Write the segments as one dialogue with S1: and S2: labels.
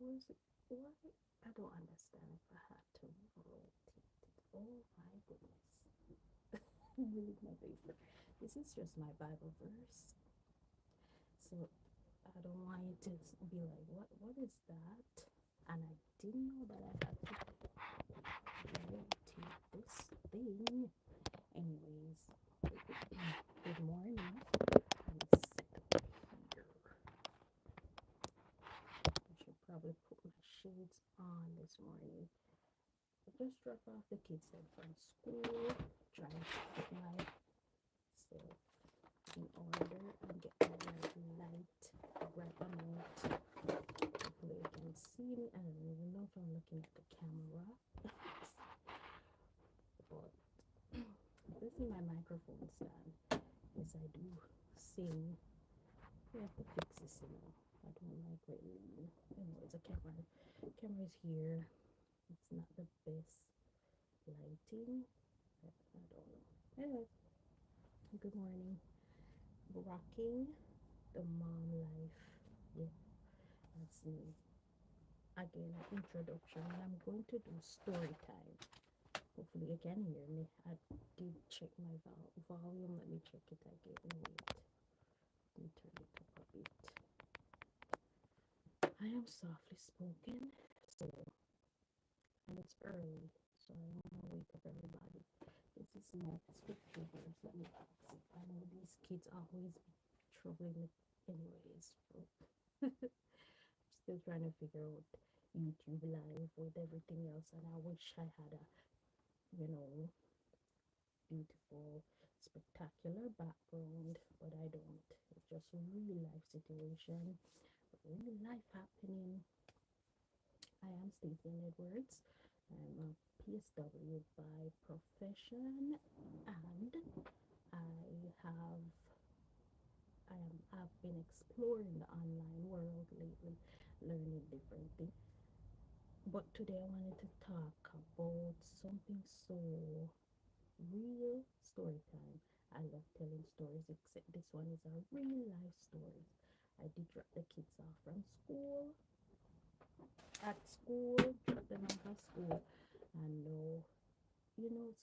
S1: Was it why? I don't understand if I had to rotate it. Oh my goodness. Read my paper. This is just my Bible verse. So I don't want you to be like, what is that? And I didn't know that I had to rotate this thing. Anyways, good morning. Let me sit up here. I should probably put my shades on this morning. I just dropped off the kids then from school, trying to get myself in order and get my light right amount. Hopefully you can see me. I don't even know if I'm looking at the camera. But this is my microphone stand. Yes, I do sing. We have to fix this, you know. I don't like it lean. Anyways, the camera is here. It's not the best lighting. I don't know. Anyways, good morning. Rocking the mom life. Yeah, that's me. Again, introduction. And I'm going to do story time. Hopefully you can hear me. I did check my volume. Let me check it again. Wait. Let me turn it up a bit. I am softly spoken, so and it's early, so I don't want to wake up everybody. This is my scripture verse. Let me ask. I know these kids always be troubling me anyways. So still trying to figure out YouTube live with everything else, and I wish I had a, you know, beautiful, spectacular background, but I don't. It's just a real life situation, real life happening. I am Stacey Edwards. I'm a PSW by profession, and have I've been exploring the online world lately, learning different things. But today I wanted to talk about something so real, story time. I love telling stories, except this one is a real life story. I did drop the kids off from school, drop them off at school, and no,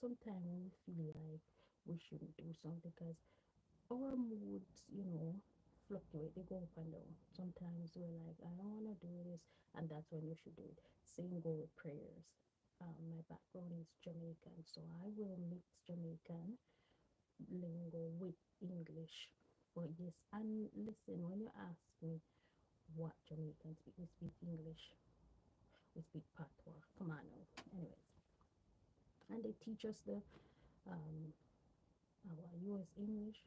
S1: sometimes we feel like we shouldn't do something because our moods, fluctuate. They go up and down. Sometimes we're like, I don't want to do this, and that's when you should do it. Same go with prayers. My background is Jamaican, so I will mix Jamaican lingo with English. But yes, and listen, when you ask me what Jamaican speak, we speak English, we speak patois. Come on now. Anyways, and they teach us the um our US English.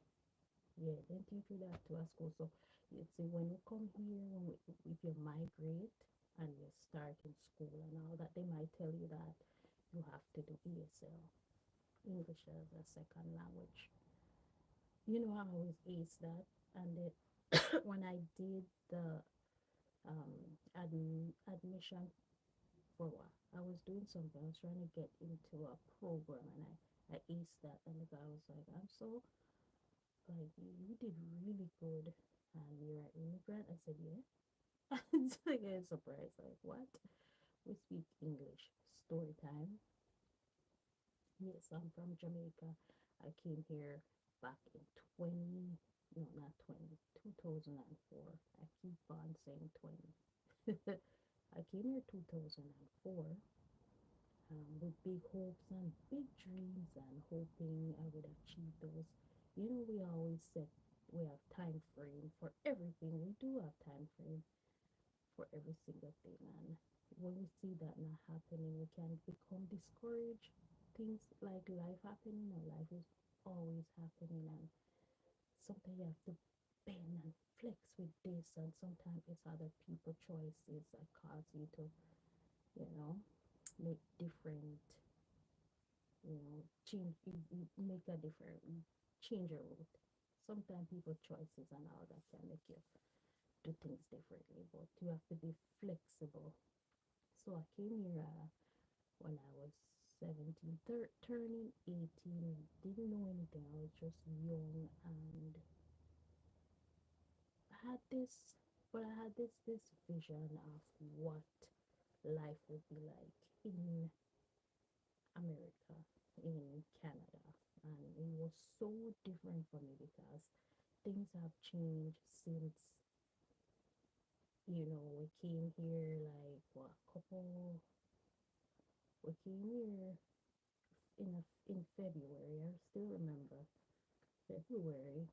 S1: Yeah, they teach you that to at school. So you see, when you come here, if you migrate and you start in school and all that, they might tell you that you have to do ESL, English as a second language. I always ace that. And then when I did the admission for what I was doing something, I was trying to get into a program, and I aced that. And the guy was like, I'm so like, you did really good, and you're an immigrant. I said, yeah. It's like a surprise. Like, what? We speak English. Story time. Yes, I'm from Jamaica. I came here back in 20, no, not 20, 2004. I keep on saying 20. I came here 2004, with big hopes and big dreams and hoping I would achieve those. We always said we have time frame for everything. We do have time frame for every single thing, and when we see that not happening, we can become discouraged. Things like life happening, or life is always happening, and sometimes you have to bend and flex with this, and sometimes it's other people choices that cause you to, you know make different, change, you make a different, change your route. Sometimes people choices and all that can make you do things differently, but you have to be flexible. So I came here, when I was 17, turning 18. Didn't know anything. I was just young, and I had this. But I had this vision of what life would be like in America, in Canada, and it was so different for me because things have changed since we came here like what couple we came here in February. I still remember February,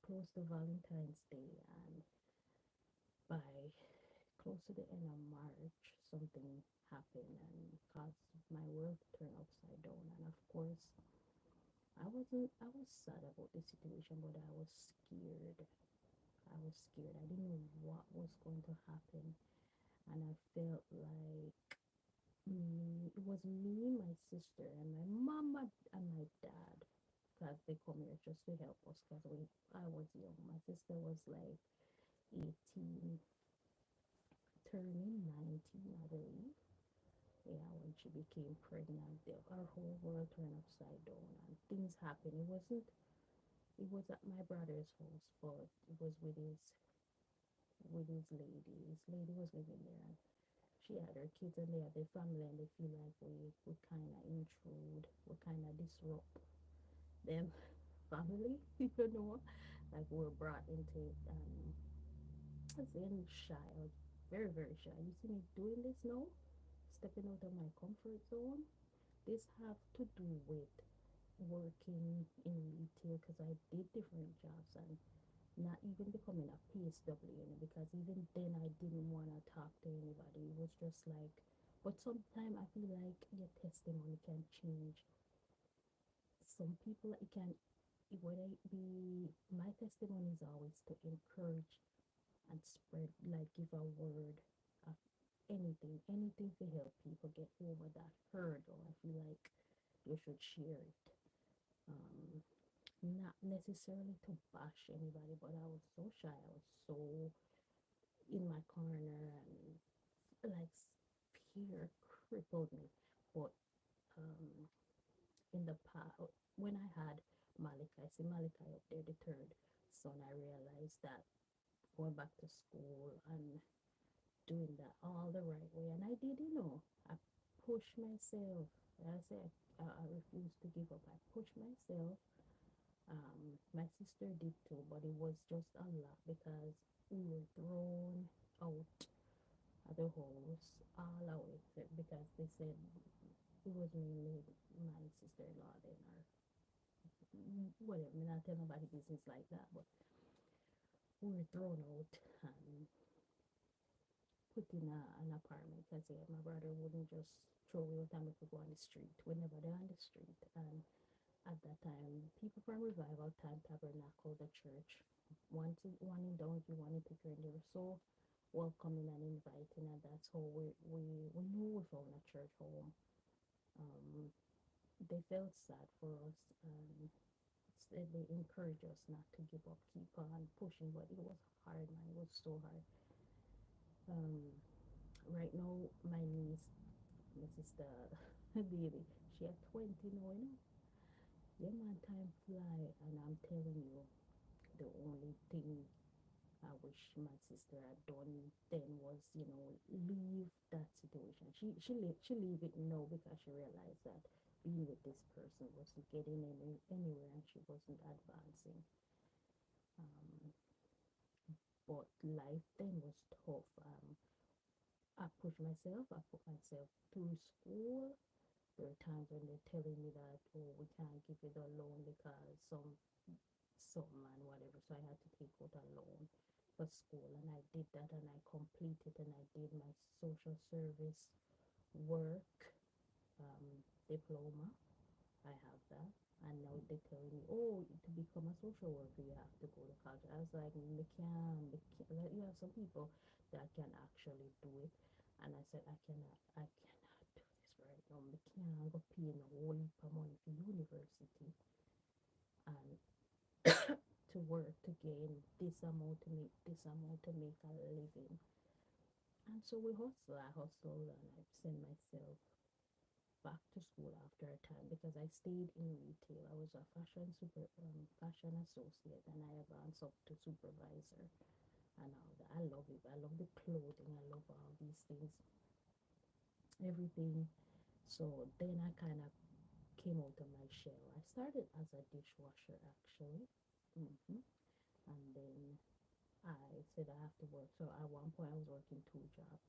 S1: close to Valentine's Day, and by close to the end of March, something happened and caused my world to turn upside down. And of course, I was sad about the situation, but I was scared. I was scared. I didn't know what was going to happen. And I felt like it was me, my sister, and my mama and my dad, because they come here just to help us. Because I was young. My sister was like 18, turning 19, I believe. Yeah, when she became pregnant, our whole world turned upside down and things happened. It was at my brother's house, but it was with his lady. His lady was living there, and she had her kids and they had their family, and they feel like we kind of intrude, we kind of disrupt them family, like we're brought into it. I was getting shy. I was very, very shy. You see me doing this now, stepping out of my comfort zone. This have to do with working in retail because I did different jobs and not even becoming a PSW, because even then I didn't want to talk to anybody. It was just like, but sometimes I feel like your testimony can change some people. It can, whether it be, my testimony is always to encourage and spread, like give a word of anything to help people get over that hurdle. I feel like you should share it. Um, Not necessarily to bash anybody, but I was so shy. I was so in my corner, and like fear crippled me. But um, in the past, when I had Malachi, I see Malachi up there, the third son, I realized that going back to school and doing that all the right way, and I did, I pushed myself. I say I refused to give up. I pushed myself. My sister did too, but it was just a lot because we were thrown out of the house all away because they said it was mainly my sister-in-law then, or whatever. I'm not telling nobody business like that, but we were thrown out and put in an apartment because my brother wouldn't just throw me out and we could go on the street. We never there on the street. And at that time, people from Revival Time Tabernacle, the church, one in Donkey, one in Pickering, they were so welcoming and inviting, and that's how we knew we found a church home. Um, they felt sad for us, and they encouraged us not to give up, keep on pushing, but it was hard, man. It was so hard. Um, right now, my niece, my sister, baby, she at 20 now, Yeah, man, time fly, and I'm telling you, the only thing I wish my sister had done then was, leave that situation. She leave it now because she realized that being with this person wasn't getting anywhere and she wasn't advancing. Um, but life then was tough. I pushed myself. I put myself through school. There are times when they're telling me that, oh, we can't give you the loan because some man, whatever. So I had to take out a loan for school, and I did that, and I completed, and I did my social service work diploma. I have that. And now they're telling me, oh, to become a social worker, you have to go to college. I was like, like, you have some people that can actually do it. And I said, I cannot do this right now. I can't go pay a whole heap of money for university and to work to gain this amount to make this amount to make a living. And so we hustle. I hustle and I send myself back to school after a time because I stayed in retail. I was a fashion associate, and I advanced up to supervisor. and all that. I love it. I love the clothing. I love all these things, everything. So then I kind of came out of my shell. I started as a dishwasher actually. hmm And then I said I have to work. So at one point I was working two jobs,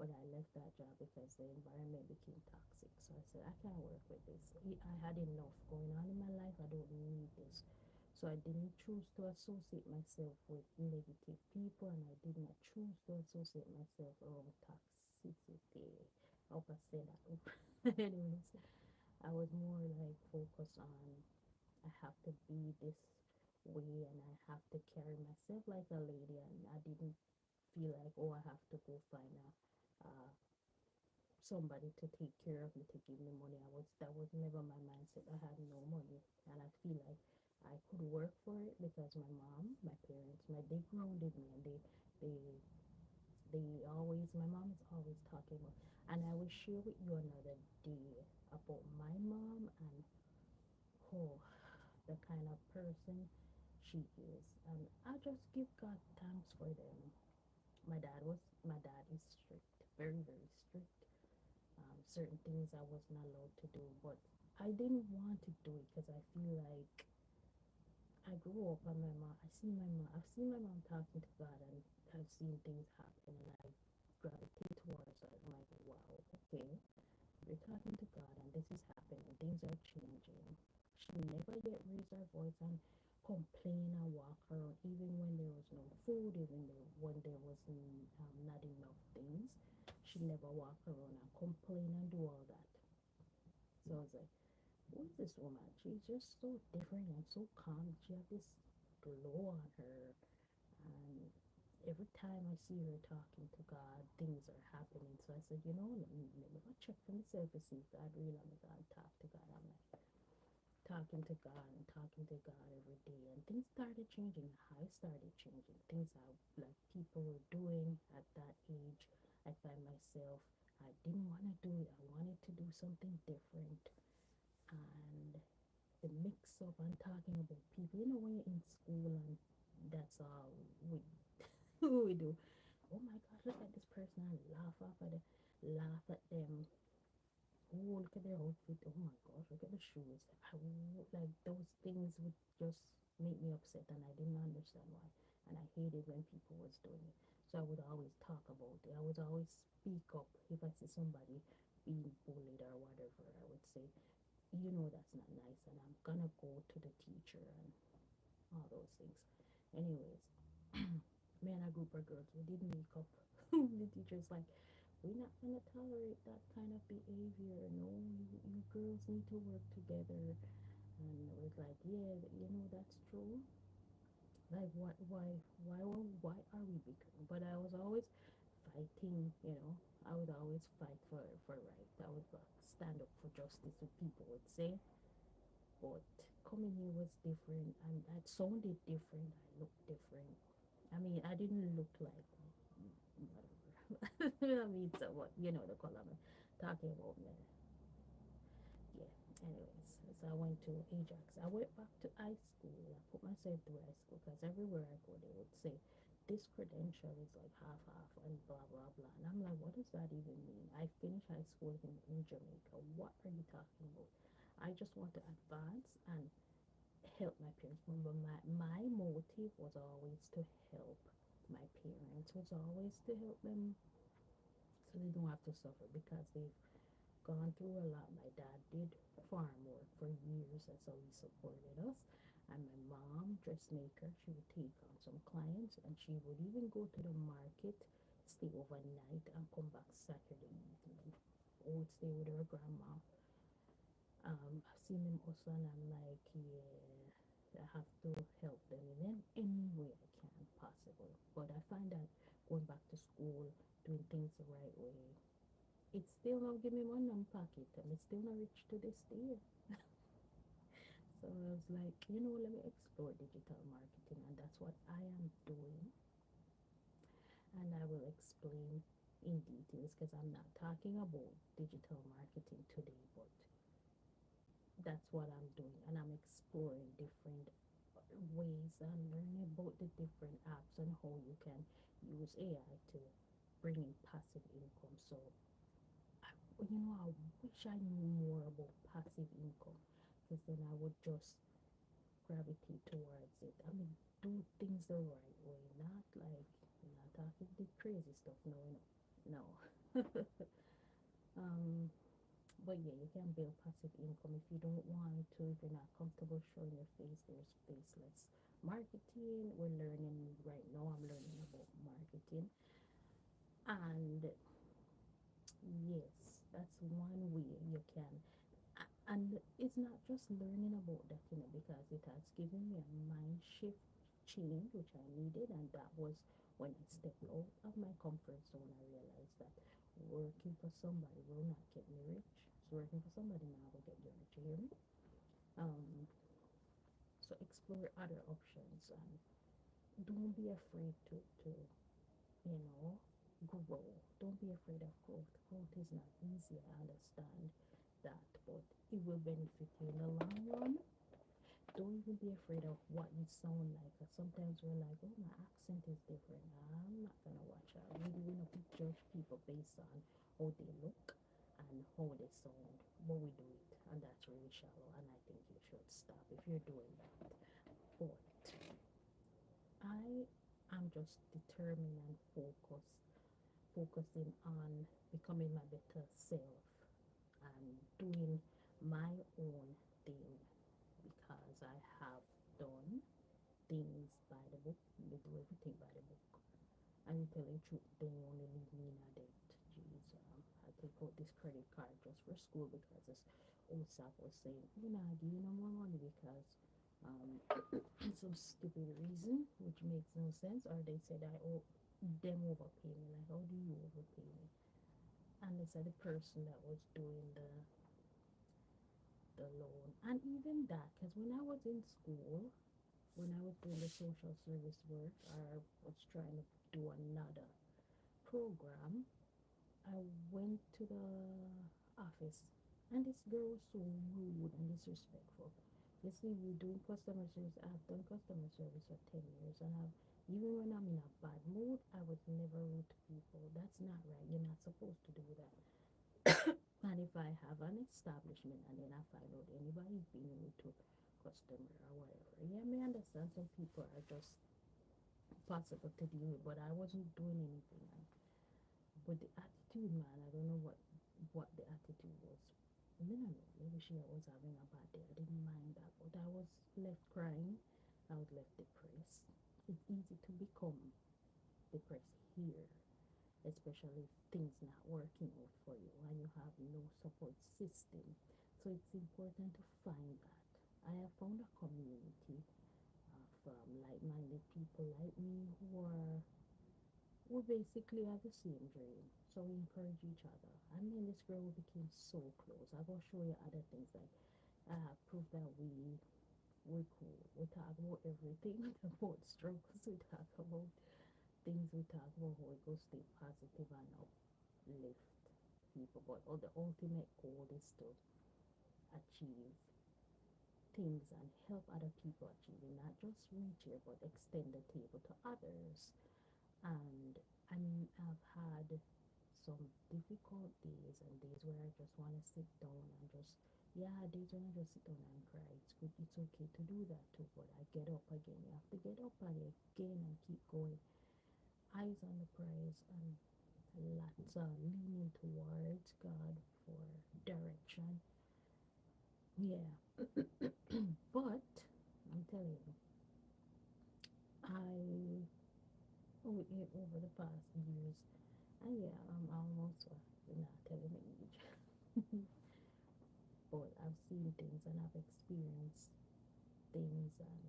S1: but I left that job because the environment became toxic. So I said I can't work with this. I had enough going on in my life. I don't need this. So I didn't choose to associate myself with negative people, and I did not choose to associate myself around toxicity. I hope I said that. Anyways, I was more like focused on I have to be this way and I have to carry myself like a lady, and I didn't feel like, oh, I have to go find somebody to take care of me, to give me money. That was never my mindset. I had no money, and I feel like I could work for it because my mom, my parents, they grounded me, and they my mom is always talking about, and I will share with you another day about my mom and oh, the kind of person she is. And I just give God thanks for them. My dad is strict, very, very strict. Certain things I was not allowed to do, but I didn't want to do it because I feel like I grew up and I've seen my mom talking to God, and I've seen things happen, and I gravitate towards it. I'm like, wow, okay, you're talking to God and this is happening, things are changing. She never yet raised her voice and complain and walk around, even when there was no food, when there was not enough things. She never walk around and complain and do all that. So I was like, who is this woman? She's just so different and so calm. She had this glow on her, and every time I see her talking to God, things are happening. So I said, let me go check for myself to see if God really on God, talk to God. I'm like talking to God and talking to God every day, and things started changing. I started changing things I like people were doing at that age. I find myself. I didn't want to do it. I wanted to do something different, and the mix up and talking about people. When you're in school and that's all we we do. Oh my God, look at this person and laugh at them. Oh, look at their outfit. Oh my gosh, look at the shoes. Like those things would just make me upset, and I didn't understand why. And I hated when people was doing it. So I would always talk about it. I would always speak up if I see somebody being bullied or whatever. I would say, that's not nice, and I'm gonna go to the teacher and all those things. Anyways, me and a group of girls, we did makeup. The teacher's like, we're not gonna tolerate that kind of behavior. No, you girls need to work together. And I was like, yeah, that's true. Like, why are we bickering? But I was always fighting. I would always fight for right. I would stand up for justice. What people would say, but coming here was different, and I sounded different. I looked different. I mean, I didn't look like whatever. I mean, so what? The color I'm talking about me. Yeah. Anyways, so I went to Ajax. I went back to high school. I put myself through high school because everywhere I go, they would say this credential is like half half and blah blah blah. And I'm like, what does that even mean? I finished high school in Jamaica. What are you talking about? I just want to advance and help my parents. Remember, my motive was always to help my parents. Was always to help them so they don't have to suffer because they've gone through a lot. My dad did farm work for years, and so he supported us. And my mom, dressmaker, she would take on some clients, and she would even go to the market, stay overnight, and come back Saturday evening. Or would stay with her grandma. I've seen them also, and I'm like, yeah, I have to help them in any way I can possible. But I find that going back to school, doing things the right way, it still not give me money in pocket, and it's still not rich to this day. So I was like, let me explore digital marketing, and that's what I am doing. And I will explain in details because I'm not talking about digital marketing today, but that's what I'm doing, and I'm exploring different ways and learning about the different apps and how you can use AI to bring in passive income. So, I wish I knew more about passive income because then I would just gravitate towards it. I mean, do things the right way, not like, not talking the crazy stuff. No, no, no. um, but yeah, you can build passive income if you don't want to, if you're not comfortable showing your face. There's faceless marketing. We're learning right now. I'm learning about marketing. And yes, that's one way you can. And it's not just learning about that, because it has given me a mind shift change, which I needed. And that was when I stepped out of my comfort zone. I realized that working for somebody will not get me rich. So working for somebody now will get you rich. You hear me? Um, so explore other options and don't be afraid to you know, grow. Don't be afraid of growth. Growth is not easy. I understand that, but it will benefit you in the long run. Don't even be afraid of what you sound like. 'Cause sometimes we're like, oh, my accent is different. I'm not gonna watch out. We know we judge people based on how they look and how they sound, but we do it, and that's really shallow. And I think you should stop if you're doing that. But I am just determined and focusing on becoming my better self and doing my own thing because I have done things by the book. They do everything by the book. And you tell the truth, they only leave me in a debt. Jeez, I take out this credit card just for school because this old staff was saying, we're not giving no more money because um, some stupid reason, which makes no sense. Or they said I owe them overpay me. Like, how do you overpay me? And they said the person that was doing the loan. And even that, because when I was in school, when I was doing the social service work, I was trying to do another program. I went to the office, and this girl was so rude and disrespectful. You see, we're doing customer service. I've done customer service for 10 years, and even when I'm in a bad mood, I was never rude to people. That's not right. You're not supposed to do that. And if I have an establishment and then I find out anybody's being rude to customer or whatever, yeah, I may understand some people are just possible to deal with, but I wasn't doing anything. And but the attitude, man, I don't know what the attitude was. I mean, I don't know. Maybe she was having a bad day. I didn't mind that, but I was left crying. I was left depressed. It's easy to become depressed here, especially if things not working out for you and you have no support system. So it's important to find that. I have found a community of like-minded people like me who are we basically have the same dream. So we encourage each other. I mean, this girl became so close. I will show you other things like proof that we're cool. We talk about everything. We talk about struggles. We talk about things. We talk about how we go stay positive and uplift people. But the ultimate goal is to achieve things and help other people achieve it, not just reach it, but extend the table to others. And I've had some difficult days and days where I just want to sit down and just, yeah, days when I just sit down and cry. It's good, it's okay to do that too, but I get up again. You have to get up again and keep going. Eyes on the prize and lots of leaning towards God for direction. Yeah, but I'm telling you, I over the past years, and yeah, I'm almost not telling my age. But I've seen things and I've experienced things, and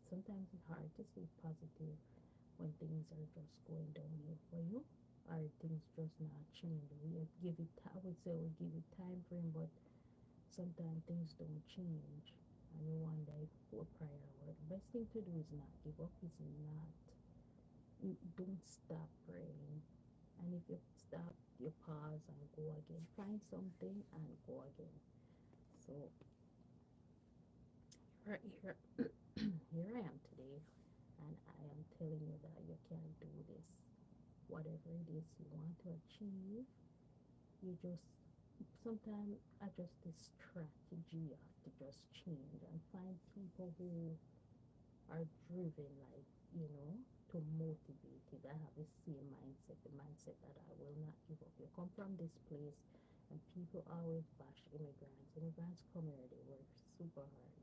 S1: sometimes it's hard to stay positive when things are just going downhill for you, or things just not changing. We give it, I would say, we give it time frame, but sometimes things don't change, and you wonder if what prior work. Best thing to do is not give up. Is not don't stop praying, and if you stop, you pause and go again. Find something and go again. So right here, here I am today, and I am telling you that you can do this. whatever it is you want to achieve. You just sometimes adjust the strategy of to just change and find people who are driven, like, to motivate you, that have the same mindset, the mindset that I will not give up. You come from this place, and people always bash immigrants. Immigrants come here, they work super hard.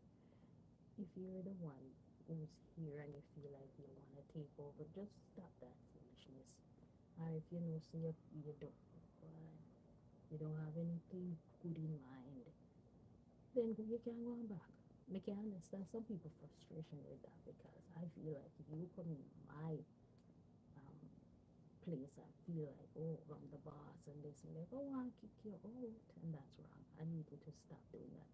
S1: If you're the one who's here and you feel like you want to take over, just stop that foolishness. Or if you know, say you don't have anything good in mind, then you can go on back. I can understand some people frustration with that, because I feel like if you come in my um, place, I feel like, oh, I'm the boss and this and that. Oh, I'll kick you out, and that's wrong. I need you to stop doing that.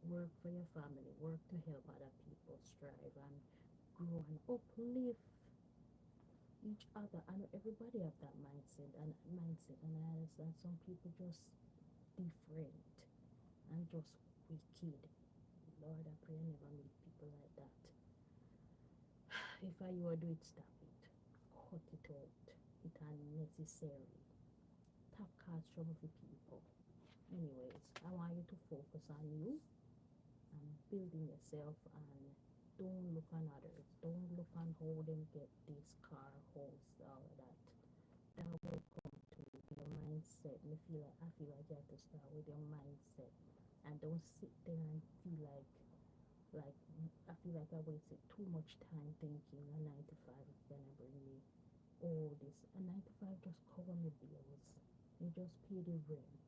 S1: Work for your family. Work to help other people strive and grow and uplift each other. I know everybody have that mindset, and I understand some people just different and just wicked. Lord, I pray I never meet people like that. If I you are do it, stop it. Cut it out. It unnecessary. Top cause trouble for people. Anyways, I want you to focus on you and building yourself, and don't look on others. Don't look on how them get this car, house, all of that. That will come to your mindset. I feel like you have to start with your mindset, and don't sit there and feel like I feel like I wasted too much time thinking a 9 to 5 is gonna bring me all this. A 9 to 5 just cover my bills. You just pay the rent.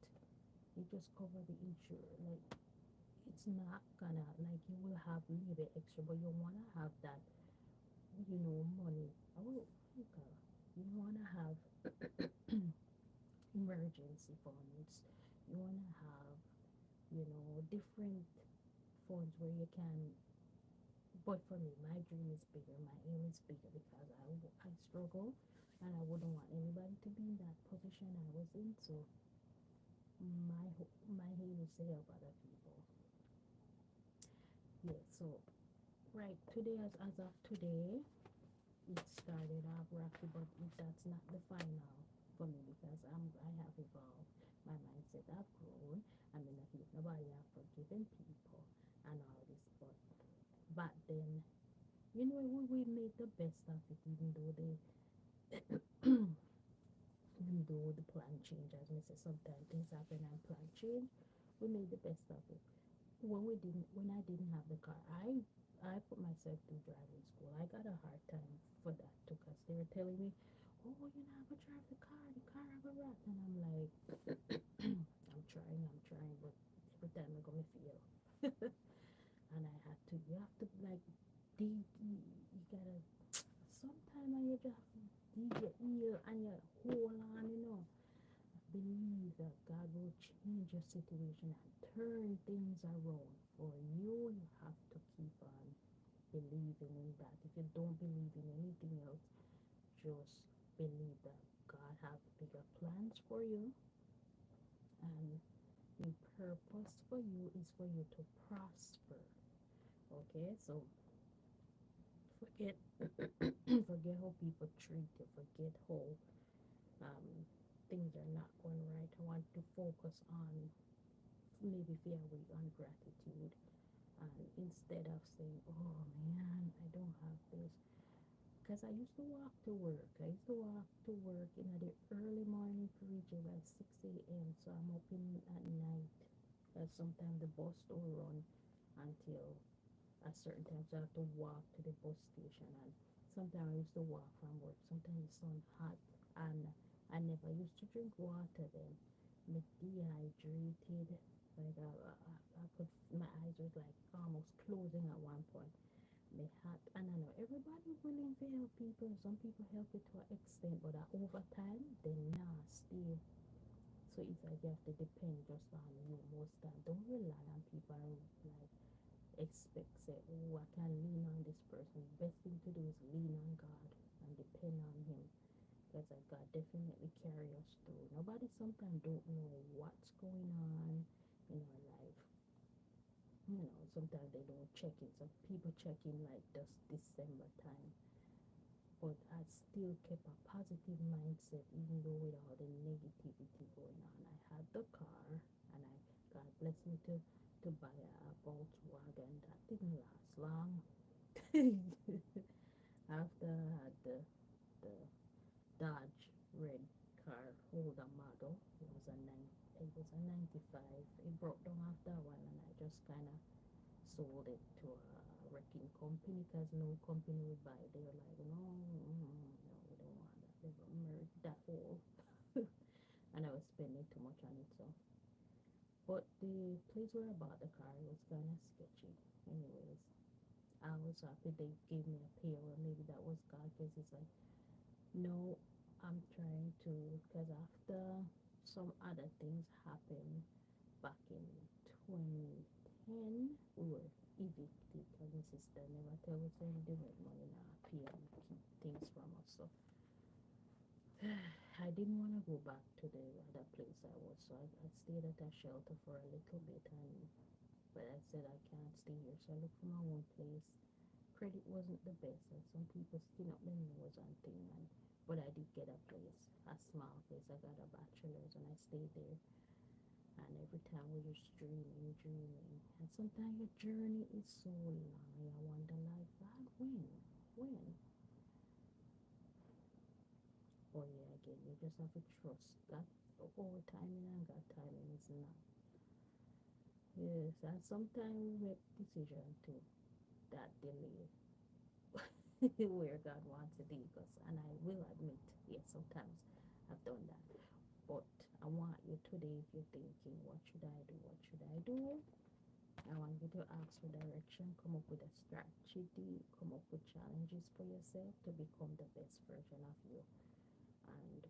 S1: You just cover the insurance. Like, it's not gonna, like, you will have a little bit extra, but you wanna have that, money. Oh, okay. You wanna have emergency funds. You wanna have, different funds where you can. But for me, my dream is bigger, my aim is bigger, because I struggle, and I wouldn't want anybody to be in that position I was in. So my aim is to help other people. Yeah. So right today, as of today, it started off rocky, but that's not the final for me, because I have evolved. My mindset have grown. I mean, I think nobody have forgiven people and all this, but back then, we made the best of it, even though the plan changed. As I said, sometimes things happen and plan change. We made the best of it. When I didn't have the car, I put myself through driving school. I got a hard time for that too, because they were telling me, oh, you're not gonna drive the car have a rat, and I'm like, I'm trying, but every time I'm gonna fail. And I had to, you have to, like, dig, you gotta, sometimes you just have to dig your ear and you hold on, believe that God will change your situation and turn things around for you. You have to keep on believing in that. If you don't believe in anything else, just believe that God has bigger plans for you, and the purpose for you is for you to prosper. Okay, so forget forget how people treat you. Forget how um, things are not going right. I want to focus on, maybe fear week, on gratitude, and instead of saying, oh man, I don't have this. Because I used to walk to work. I used to walk to work in the early morning to reach it by 6 a.m. So I'm up in at night. Sometimes the bus don't run until a certain time. So I have to walk to the bus station. And sometimes I used to walk from work. Sometimes the sun hot. And I never used to drink water then. Me dehydrated. Like I could, my eyes was like almost closing at one point. Me hot, and I know everybody willing to help people. Some people help it to an extent, but over time they nasty. So it's like you have to depend just on you most time. Don't rely on people and like expect, say, oh, I can lean on this person. Best thing to do is lean on God and depend on Him, because like God definitely carry us through. Nobody sometimes don't know what's going on in our life. Sometimes they don't check in. Some people check in like just December time, but I still kept a positive mindset even though with all the negativity going on. I had the car, and I God blessed me to buy a Volkswagen that didn't last long. After I had the Dodge red car Holder model, it was a 95. It broke down after a while, and I just kind of sold it to a wrecking company because no company would buy it. They were like, no, no, we don't want that. They were merged that whole, and I was spending too much on it. So, but the place where I bought the car was kind of sketchy. Anyways, I was happy they gave me a payout. Maybe that was God, because it's like, no, I'm trying to, because after some other things happened back in 2010, we were evicted because my sister never tell us any different money now, pay and keep things from us. So I didn't want to go back to the other place I was, so I stayed at a shelter for a little bit, and but I said I can't stay here, so I looked for my own place. Credit wasn't the best, and some people skin up their nose and thing, and but I did get a place, a small place. I got a bachelor's, and I stayed there. And every time we're just dreaming, dreaming, and sometimes your journey is so long. I wonder, like, God, when? Oh yeah, again, you just have to trust God. All timing and God timing is not. Yes, and sometimes we make decision too that delay where God wants to take us. And I will admit, yes, sometimes I've done that. But I want you today, if you're thinking, what should I do? What should I do? I want you to ask for direction, come up with a strategy, come up with challenges for yourself to become the best version of you. And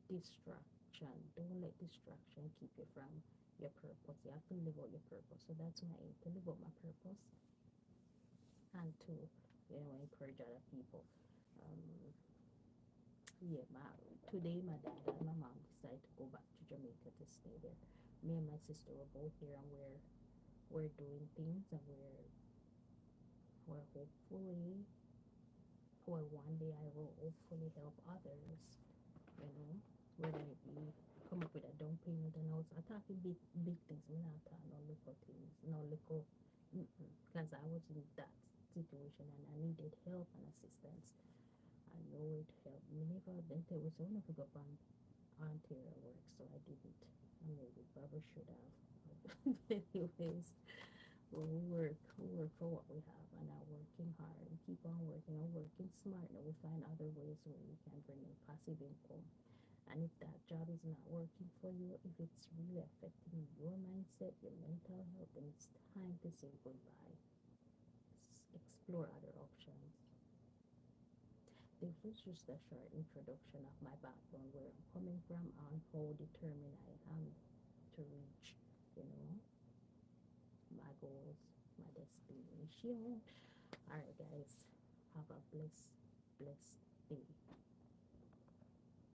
S1: distraction, don't let distraction keep you from your purpose. You have to live out your purpose. So that's my aim, to live out my purpose, and to, encourage other people. Um, yeah, today my dad and my mom decided to go back to Jamaica to stay there. Me and my sister were both here, and we're doing things, and we're hopefully, or one day I will hopefully help others, you know, whether it be come up with a down payment. And also I'm talking big things. I'm not talking no little things, no little, because I was in that situation and I needed help and assistance. I know it helped me. Never then there was only to go on Ontario work, so I didn't. I maybe probably should have. But anyways, we work for what we have, and are working hard and keep on working and working smart, and we find other ways where we can bring in passive income. And if that job is not working for you, if it's really affecting your mindset, your mental health, then it's time to say goodbye. Explore other options. This was just a short introduction of my background, where I'm coming from, and how determined I am to reach, you know, my goals, my destination. All right, guys, have a blessed day.